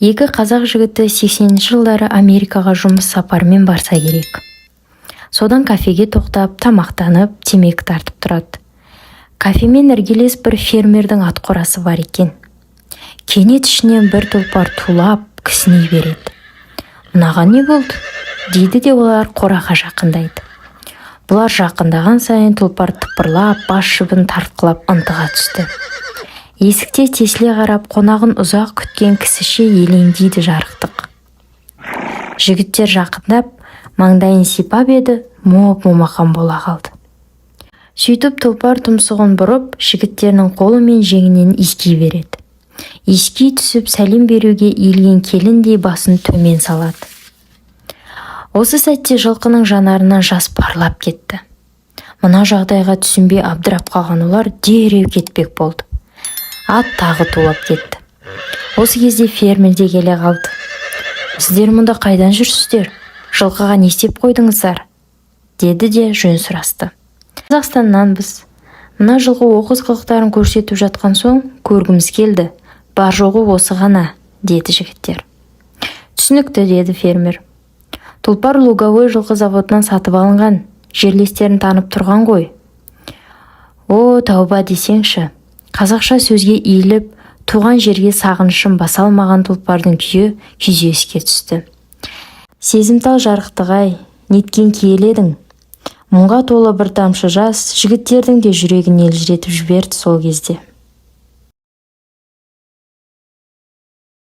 Екі қазақ жігіті 80-ші жылдары Америкаға жұмыс сапарымен барса керек. Содан кафеге тоқтап, тамақтанып, темекі тартып тұрады. Кафемен іргелес бір фермердің ат қорасы бар екен. Кенет ішінен бір тұлпар тулап, кісіней береді. «Мынаған не болды?» дейді де олар қораға жақындайды. Бұлар жақындаған сайын тұлпар тыпырлап, бас жібін тартқылап ынтыға түсті. Есікте тесіле қарап, қонағын ұзақ күткен кісіше елеңдейді жарықтық. Жігіттер жақындап, маңдайын сипап еді, момақан бола қалды. Сөйтіп тұлпар тұмсығын бұрып, жігіттерінің қолы мен жеңінен иіскей береді. Иіскей түсіп, сәлем беруге иілген келіндей басын төмен салады. Осы сәтте жылқының жанарынан жас парлап кетті. Мына жағдайға түсінбей абдырап қалған олар дереу кетпек болды. Ат тағы тулап кетті. Осы кезде фермер де келе қалды. «Сіздер мұнда қайдан жүрсіздер? Жылқыға не істеп қойдыңыздар?» деді де жөн сұрасты. «Қазақстаннанбыз. Мына жылқы оқыс қылықтарын көрсетіп жатқан соң көргіміз келді. Бар жоғы осы ғана», деді жігіттер. «Түсінікті», деді фермер. «Тұлпар Луговой жылқы заводынан сатып алынған, жерлестерін танып тұрған ғой». «О, тауба десеңші». Қазақша сөзге иіліп, туған жерге сағынышын баса алмаған тұлпардың күйі күйзеліске түсті. «Сезімтал жарықтық-ай, неткен киел едің?» Мұңға толы бір тамшы жас жігіттердің де жүрегін елжіретіп жіберді сол кезде.